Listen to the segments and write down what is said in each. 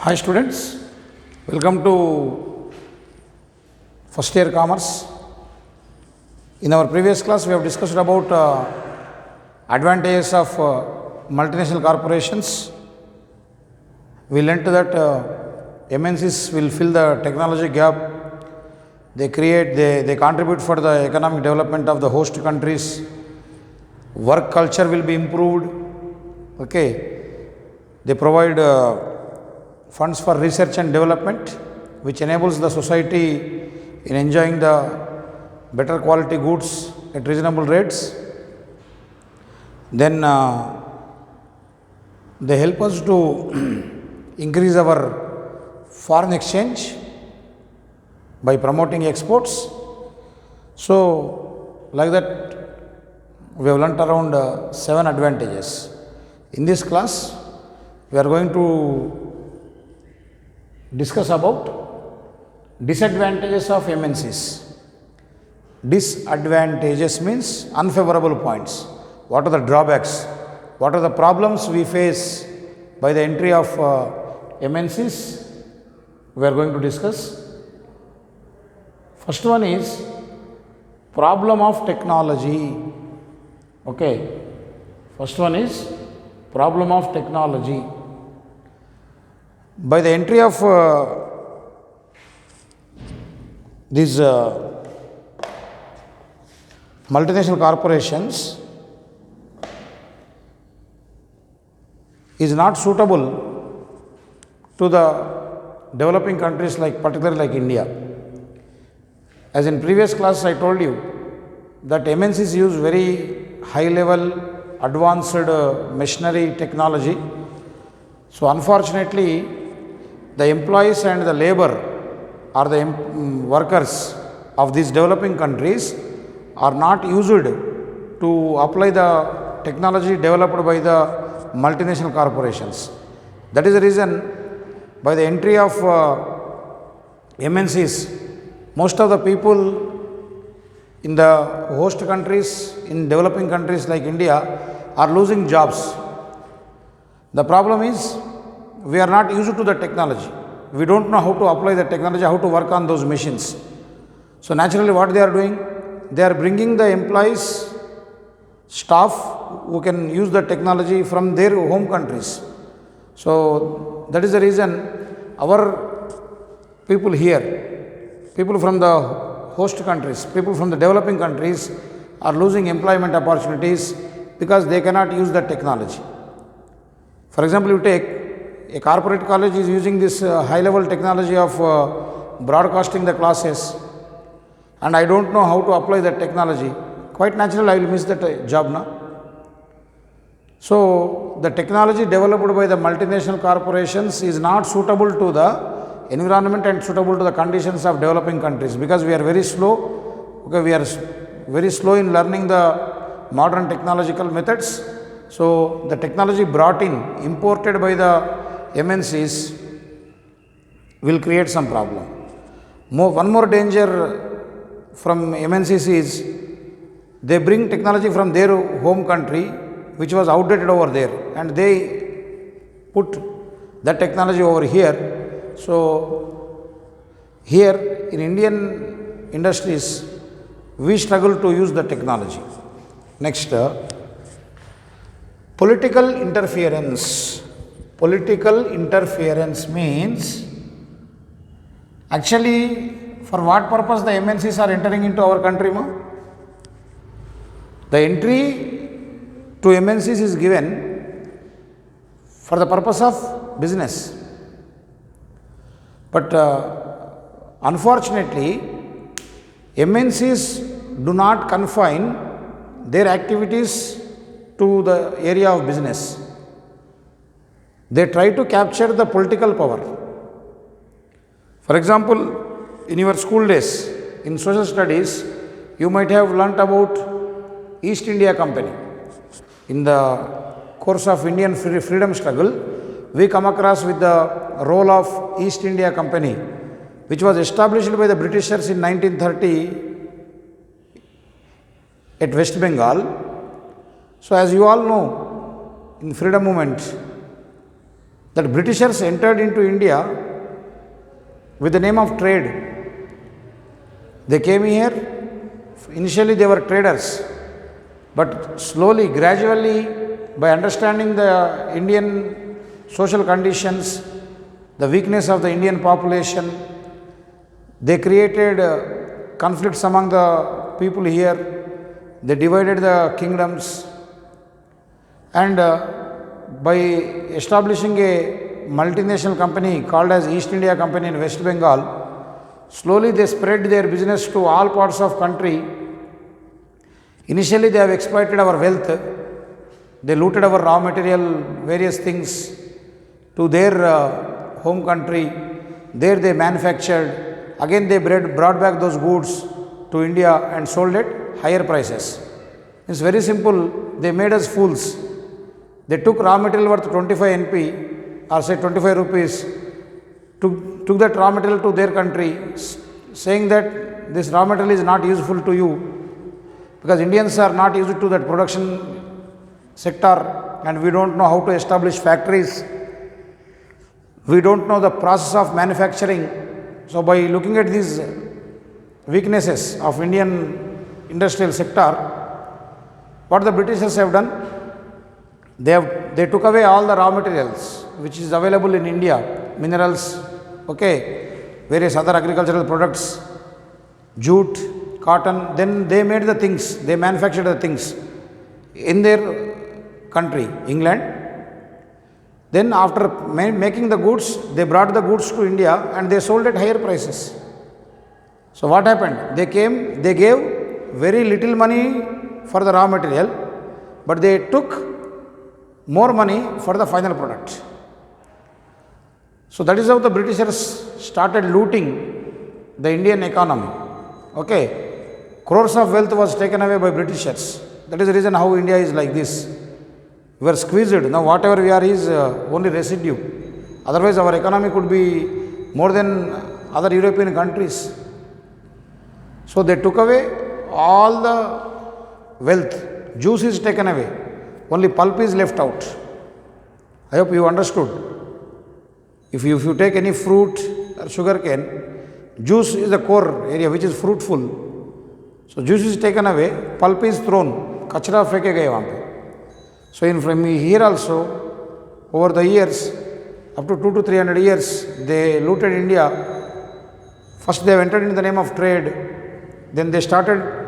Hi students, welcome to first year commerce. In our previous class we have discussed about advantages of multinational corporations. We learnt that MNCs will fill the technology gap. They contribute for the economic development of the host countries. Work culture will be improved. Okay, they provide funds for research and development, which enables the society in enjoying the better quality goods at reasonable rates. Then they help us to increase our foreign exchange by promoting exports. So, like that, we have learnt around 7 advantages. In this class, we are going to discuss about disadvantages of MNCs. Disadvantages means unfavorable points. What are the drawbacks? What are the problems we face by the entry of MNCs? We are going to discuss. First one is problem of technology. Okay. First one is problem of technology. By the entry of these multinational corporations is not suitable to the developing countries, like particularly like India. As in previous class I told you that MNCs use very high level advanced machinery technology. So unfortunately, the employees and the labor or the workers of these developing countries are not used to apply the technology developed by the multinational corporations. That is the reason by the entry of MNCs, most of the people in the host countries, in developing countries like India, are losing jobs. The problem is we are not used to the technology. We don't know how to apply the technology, how to work on those machines. So naturally what they are doing, they are bringing the employees, staff who can use the technology from their home countries. So that is the reason our people here, people from the host countries, people from the developing countries are losing employment opportunities because they cannot use the technology. For example, you take a corporate college is using this high level technology of broadcasting the classes, and I don't know how to apply that technology. Quite natural, I will miss that job now. So, the technology developed by the multinational corporations is not suitable to the environment and suitable to the conditions of developing countries, because we are very slow. Okay, we are very slow in learning the modern technological methods. So, the technology brought in, imported by the MNCs will create some problem. One more danger from MNCs is they bring technology from their home country which was outdated over there, and they put that technology over here. So, here in Indian industries we struggle to use the technology. Next, political interference. Political interference means actually for what purpose the MNCs are entering into our country? The entry to MNCs is given for the purpose of business. But unfortunately, MNCs do not confine their activities to the area of business. They try to capture the political power. For example, in your school days, in social studies, you might have learnt about East India Company. In the course of Indian freedom struggle, we come across with the role of East India Company, which was established by the Britishers in 1930 at West Bengal. So as you all know, in freedom movement, that Britishers entered into India with the name of trade. They came here, initially they were traders, but slowly, gradually, by understanding the Indian social conditions, the weakness of the Indian population, they created conflicts among the people here. They divided the kingdoms, and by establishing a multinational company called as East India Company in West Bengal, slowly they spread their business to all parts of country. Initially they have exploited our wealth. They looted our raw material, various things to their home country. There they manufactured. Again they brought back those goods to India and sold at higher prices. It's very simple. They made us fools. They took raw material worth 25 NP or say 25 rupees, took that raw material to their country, saying that this raw material is not useful to you because Indians are not used to that production sector and we don't know how to establish factories. We don't know the process of manufacturing. So by looking at these weaknesses of Indian industrial sector, what the Britishers have done, they took away all the raw materials which is available in India, minerals, various other agricultural products, jute, cotton. Then they made the things, they manufactured the things in their country, England. Then after making the goods, they brought the goods to India and they sold at higher prices. So what happened? They gave very little money for the raw material, but they took more money for the final product. So that is how the Britishers started looting the Indian economy. Crores of wealth was taken away by Britishers. That is the reason how India is like this. We are squeezed. Now whatever we are is only residue. Otherwise our economy could be more than other European countries. So they took away all the wealth. Juice is taken away. Only pulp is left out. I hope you understood. If you take any fruit or sugar cane, juice is the core area which is fruitful. So juice is taken away, pulp is thrown, kachra feke gaye wahan pe. So from here also, over the years, up to 200 to 300 years, they looted India. First they have entered in the name of trade, then they started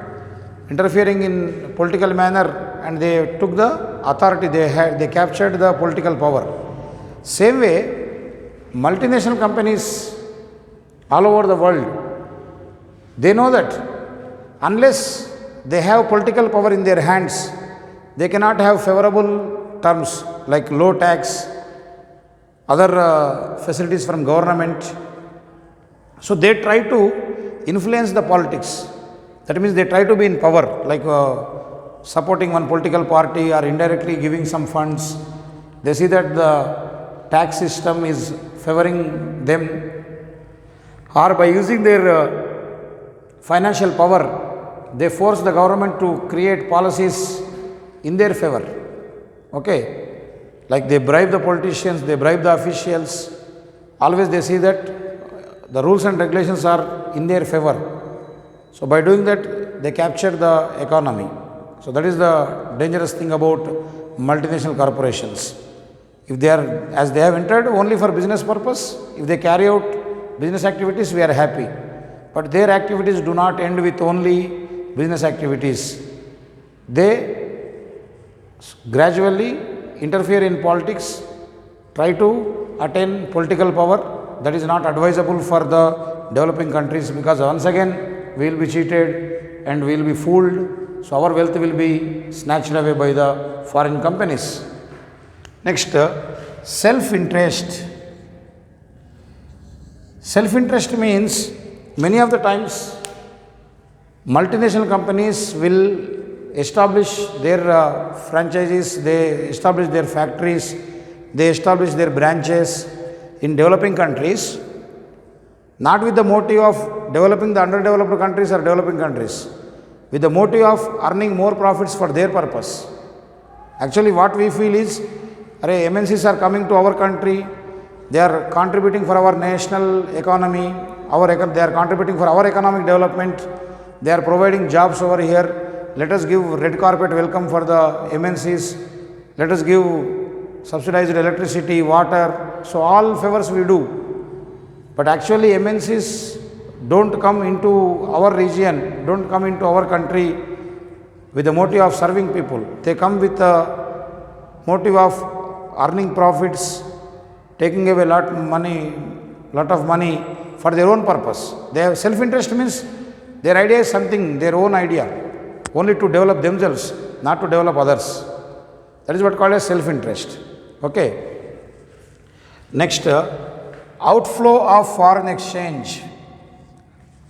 interfering in political manner and they took the authority, they captured the political power. Same way, multinational companies all over the world, they know that unless they have political power in their hands, they cannot have favorable terms like low tax, other facilities from government. So they try to influence the politics. That means they try to be in power, like supporting one political party or indirectly giving some funds. They see that the tax system is favoring them, or by using their financial power, they force the government to create policies in their favor. Like they bribe the politicians, they bribe the officials. Always they see that the rules and regulations are in their favor. So by doing that, they capture the economy. So that is the dangerous thing about multinational corporations. If they are, as they have entered only for business purpose, if they carry out business activities, we are happy. But their activities do not end with only business activities. They gradually interfere in politics, try to attain political power. That is not advisable for the developing countries, because once again we will be cheated and we will be fooled. So our wealth will be snatched away by the foreign companies. Next, self-interest. Self-interest means many of the times multinational companies will establish their franchises, they establish their factories, they establish their branches in developing countries, not with the motive of developing the underdeveloped countries or developing countries, with the motive of earning more profits for their purpose. Actually what we feel is, MNCs are coming to our country, they are contributing for our national economy, they are contributing for our economic development, they are providing jobs over here. Let us give red carpet welcome for the MNCs, let us give subsidized electricity, water, so all favors we do. But actually MNCs don't come into our region, don't come into our country with the motive of serving people. They come with the motive of earning profits, taking away lot of money for their own purpose. They have self-interest, means their idea is something, their own idea, only to develop themselves, not to develop others. That is what called as self-interest. Okay. Next, outflow of foreign exchange.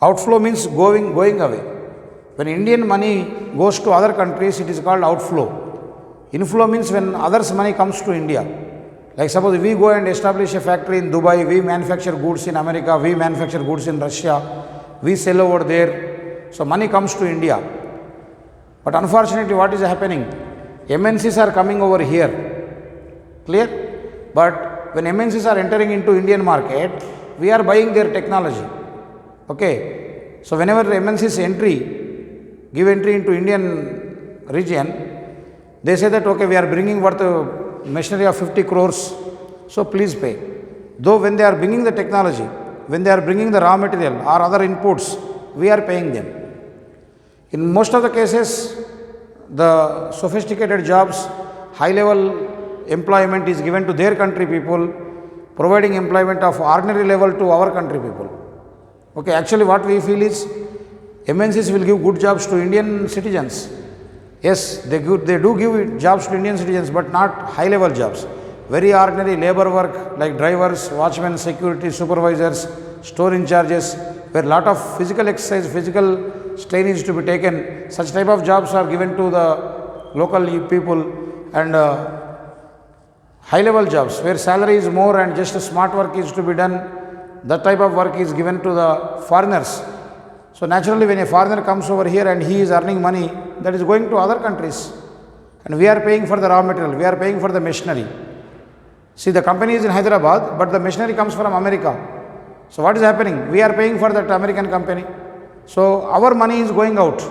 Outflow means going away. When Indian money goes to other countries, it is called outflow. Inflow means when others' money comes to India. Like suppose we go and establish a factory in Dubai, we manufacture goods in America, we manufacture goods in Russia, we sell over there, so money comes to India. But unfortunately, what is happening? MNCs are coming over here. Clear? But when MNCs are entering into Indian market, we are buying their technology. Okay. So whenever MNCs give entry into Indian region, they say that okay, we are bringing worth machinery of 50 crores, so please pay. Though when they are bringing the technology, when they are bringing the raw material or other inputs, we are paying them. In most of the cases, the sophisticated jobs, high level employment is given to their country people, providing employment of ordinary level to our country people. Okay, actually what we feel is MNCs will give good jobs to Indian citizens. Yes, they do give jobs to Indian citizens, but not high level jobs. Very ordinary labor work like drivers, watchmen, security, supervisors, store in charges, where lot of physical exercise, physical strain is to be taken. Such type of jobs are given to the local people, and high level jobs where salary is more and just smart work is to be done. That type of work is given to the foreigners. So naturally, when a foreigner comes over here and he is earning money, that is going to other countries, and we are paying for the raw material, we are paying for the machinery. See, the company is in Hyderabad, but the machinery comes from America. So what is happening? We are paying for that American company. So our money is going out,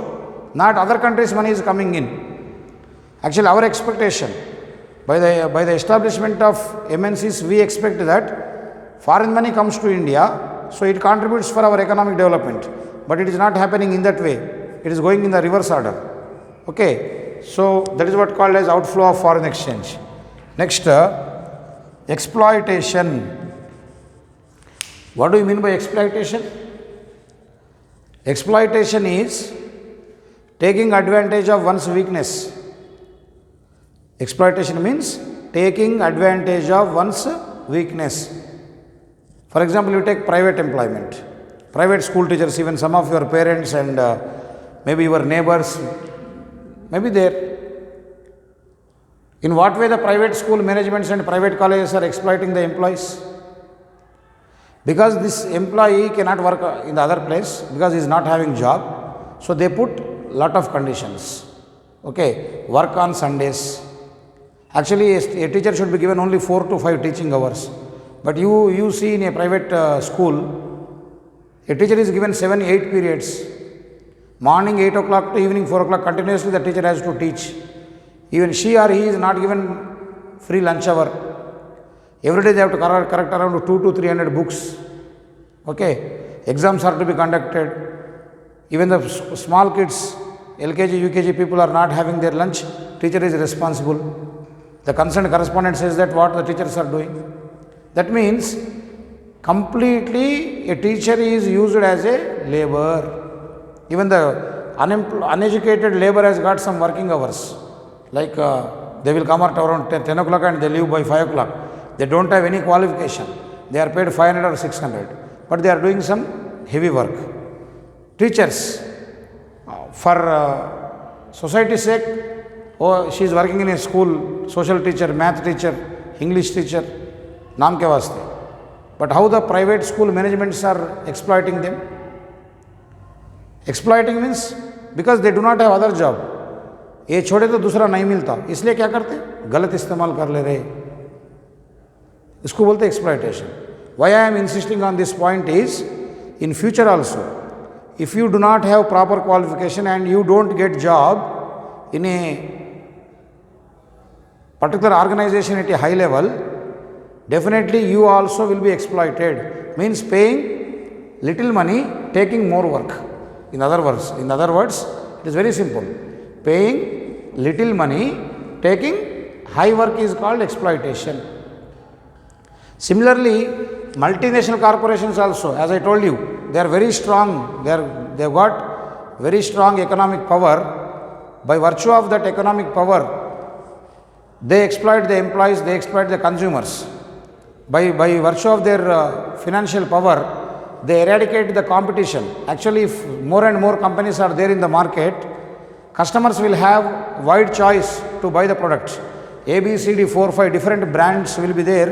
not other countries' money is coming in. Actually, our expectation by the establishment of MNCs, we expect that foreign money comes to India, so it contributes for our economic development. But it is not happening in that way. It is going in the reverse order. Okay. So that is what called as outflow of foreign exchange. Next, exploitation. What do you mean by exploitation? Exploitation is taking advantage of one's weakness. Exploitation means taking advantage of one's weakness. For example, you take private employment. Private school teachers, even some of your parents and maybe your neighbors may be there. In what way the private school managements and private colleges are exploiting the employees? Because this employee cannot work in the other place because he is not having job, so they put lot of conditions. Okay, work on Sundays. Actually, a teacher should be given only 4 to 5 teaching hours. But you see in a private school, a teacher is given 7-8 periods. Morning 8 o'clock to evening 4 o'clock, continuously the teacher has to teach. Even she or he is not given free lunch hour. Every day they have to correct around 200 to 300 books. Okay, exams are to be conducted. Even the small kids, LKG, UKG people are not having their lunch. Teacher is responsible. The concerned correspondent says that what the teachers are doing. That means completely a teacher is used as a labor. Even the uneducated labor has got some working hours. Like they will come at around 10 o'clock and they leave by 5 o'clock. They don't have any qualification. They are paid 500 or 600. But they are doing some heavy work. Teachers, for society's sake, oh, she is working in a school, social teacher, math teacher, English teacher, naam ke vaste. But how the private school managements are exploiting them? Exploiting means because they do not have other job. ये छोड़े तो दूसरा नहीं मिलता, इसलिए क्या करते? गलत इस्तेमाल कर ले रहे. इसको बोलते exploitation. Why I am insisting on this point is, in future also, if you do not have proper qualification and you don't get job in a particular organization at a high level, definitely you also will be exploited. Means paying little money, taking more work. In other words, it is very simple. Paying little money, taking high work is called exploitation. Similarly, multinational corporations also, as I told you, they are very strong. They have got very strong economic power. By virtue of that economic power, they exploit the employees, they exploit the consumers. By virtue of their financial power, they eradicate the competition. Actually, if more and more companies are there in the market, customers will have wide choice to buy the product. A, B, C, D, 4, 5 different brands will be there.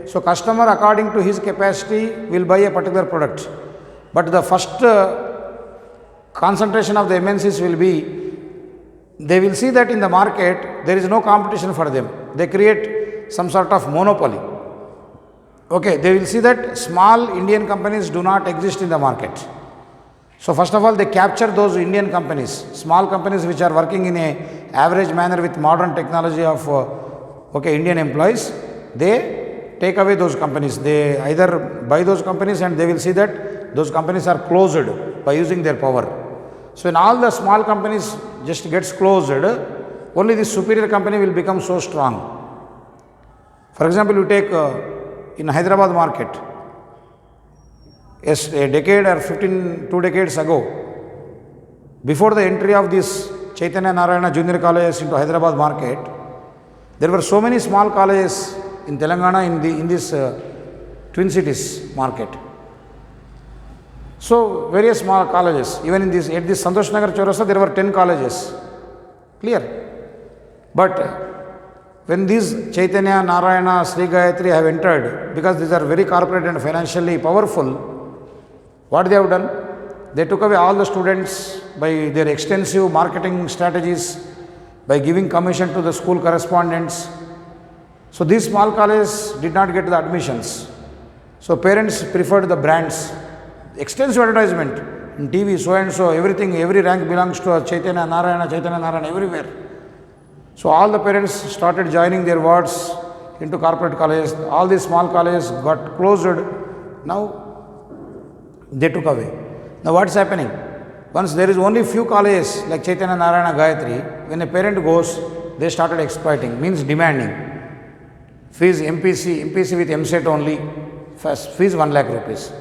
So, customer according to his capacity will buy a particular product. But the first concentration of the MNCs will be, they will see that in the market there is no competition for them. They create some sort of monopoly. Okay, they will see that small Indian companies do not exist in the market. So first of all, they capture those Indian companies, small companies which are working in a average manner with modern technology of Indian employees. They take away those companies. They either buy those companies and they will see that those companies are closed by using their power. So when all the small companies just gets closed, only the superior company will become so strong. For example, you take in Hyderabad market, yes, a decade or 2 decades ago, before the entry of this Chaitanya Narayana Junior Colleges into Hyderabad market, there were so many small colleges in Telangana in this Twin Cities market. So various small colleges, even in this at this Santosh Nagar Chaurasta, there were 10 colleges. Clear? But when these Chaitanya, Narayana, Sri Gayatri have entered, because these are very corporate and financially powerful, what they have done? They took away all the students by their extensive marketing strategies, by giving commission to the school correspondents. So these small colleges did not get the admissions. So parents preferred the brands. Extensive advertisement in TV, so and so, everything, every rank belongs to Chaitanya Narayana, everywhere. So all the parents started joining their wards into corporate colleges. All these small colleges got closed. Now they took away. Now what is happening? Once there is only few colleges like Chaitanya Narayana Gayatri, when a parent goes, they started exploiting, means demanding. Fees MPC with MSET only, first fees 1 lakh rupees.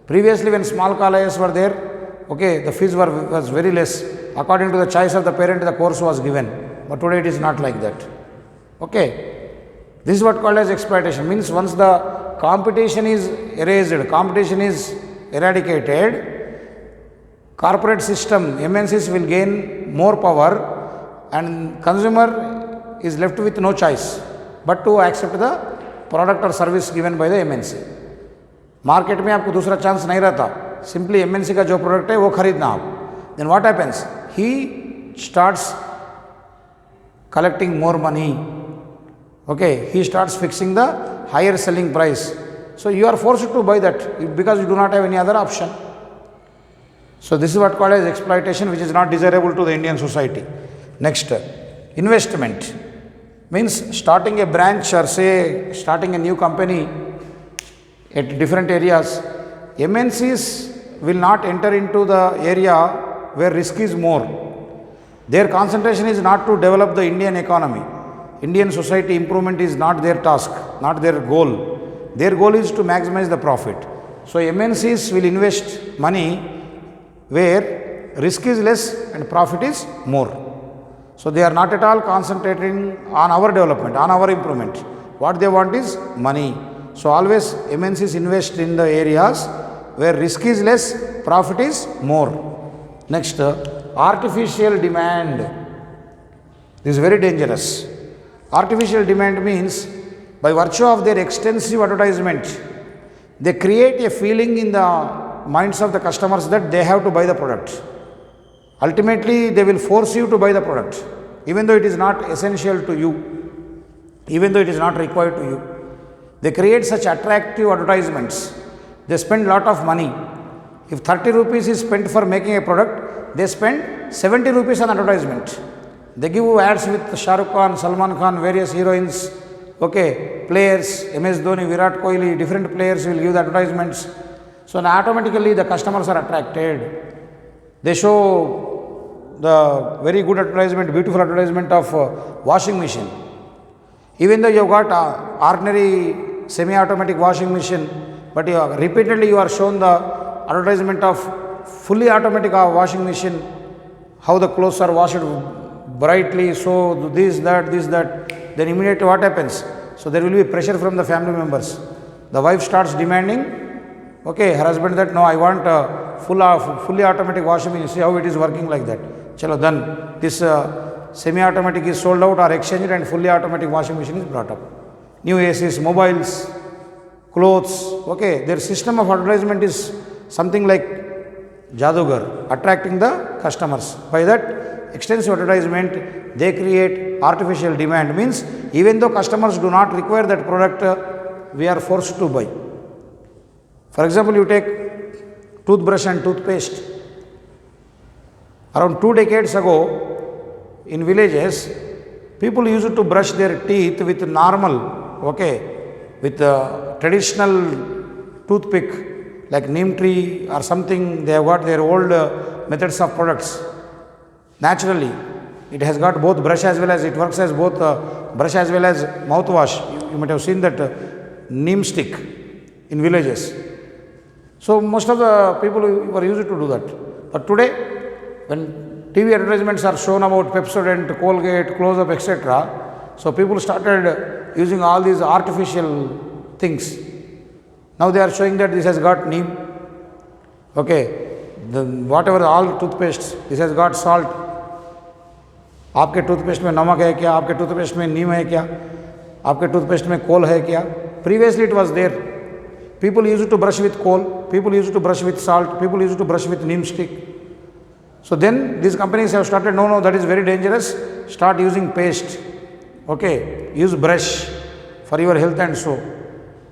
Previously when small colleges were there, okay, the fees was very less. According to the choice of the parent, the course was given. But today it is not like that. Okay. This is what called as exploitation. Means once the competition is erased, competition is eradicated, corporate system, MNCs will gain more power and consumer is left with no choice but to accept the product or service given by the MNC. Market में आपको दूसरा chance नहीं रहता, simply MNC का जो product है वो खरीदना आप. Then what happens? He starts collecting more money. Okay, he starts fixing the higher selling price. So you are forced to buy that because you do not have any other option. So this is what called as exploitation, which is not desirable to the Indian society. Next, investment means starting a branch or say starting a new company at different areas. MNCs will not enter into the area where risk is more. Their concentration is not to develop the Indian economy. Indian society improvement is not their task, not their goal. Their goal is to maximize the profit. So MNCs will invest money where risk is less and profit is more. So they are not at all concentrating on our development, on our improvement. What they want is money. So always MNCs invest in the areas where risk is less, profit is more. Next, artificial demand. This is very dangerous. Artificial demand means by virtue of their extensive advertisement, they create a feeling in the minds of the customers that they have to buy the product. Ultimately, they will force you to buy the product, even though it is not essential to you, even though it is not required to you. They create such attractive advertisements. They spend lot of money. If 30 rupees is spent for making a product, they spend 70 rupees on advertisement. They give ads with Shah Rukh Khan, Salman Khan, various heroines, okay, players, MS Dhoni, Virat Kohli, different players will give the advertisements. So automatically the customers are attracted. They show the very good advertisement, beautiful advertisement of washing machine. Even though you have got ordinary semi-automatic washing machine, but repeatedly you are shown the advertisement of fully automatic washing machine, how the clothes are washed brightly, so this, that, then immediately what happens? So there will be pressure from the family members. The wife starts demanding, okay, her husband that, no, I want fully automatic washing machine. See how it is working like that. Chalo, then this semi-automatic is sold out or exchanged and fully automatic washing machine is brought up. New ACs, mobiles, clothes, okay, their system of advertisement is something like Jadugar, attracting the customers. By that extensive advertisement, they create artificial demand, means even though customers do not require that product, we are forced to buy. For example, you take toothbrush and toothpaste. Around 2 decades ago, in villages, people used to brush their teeth with normal, okay, with traditional toothpick like neem tree or something. They have got their old methods of products. Naturally, it has got both brush as well as, it works as both brush as well as mouthwash. You might have seen that neem stick in villages. So most of the people were used to do that. But today, when TV advertisements are shown about Pepsodent, Colgate, Close-Up, etc., so people started using all these artificial things. Now they are showing that this has got neem. Okay, whatever all toothpastes, this has got salt. आपके toothpaste में नमक है क्या, आपके toothpaste में नीम है क्या, आपके टूथपेस्ट में कोल है क्या. Previously it was there. People used to brush with coal, people used to brush with salt, people used to brush with neem stick. So then these companies have started, no, that is very dangerous, start using paste, okay, use brush for your health and so.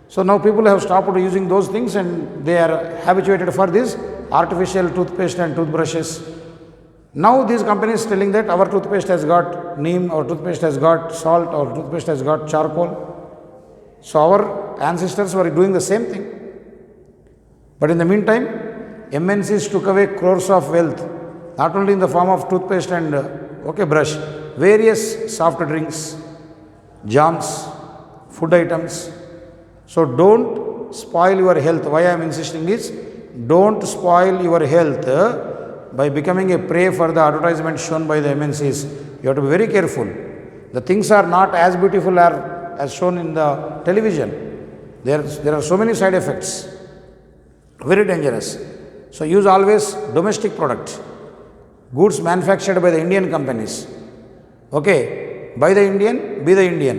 So now people have stopped using those things and they are habituated for this artificial toothpaste and toothbrushes. Now these companies telling that our toothpaste has got neem, our toothpaste has got salt, our toothpaste has got charcoal. So our ancestors were doing the same thing. But in the meantime, MNCs took away crores of wealth, not only in the form of toothpaste and brush, various soft drinks, jams, food items. So don't spoil your health. Why I am insisting is, don't spoil your health by becoming a prey for the advertisement shown by the MNCs. You have to be very careful. The things are not as beautiful as shown in the television. There are so many side effects, very dangerous. So use always domestic product, goods manufactured by the Indian companies. Okay, buy the Indian, be the Indian.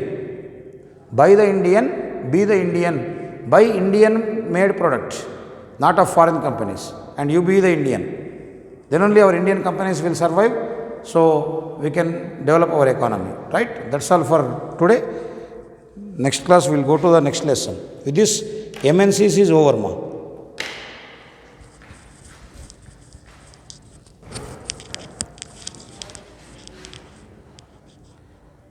Buy the Indian, be the Indian. Buy Indian made product, not of foreign companies, and you be the Indian. Then only our Indian companies will survive, so we can develop our economy, right? That's all for today. Next class we will go to the next lesson. With this, MNCs is over, ma.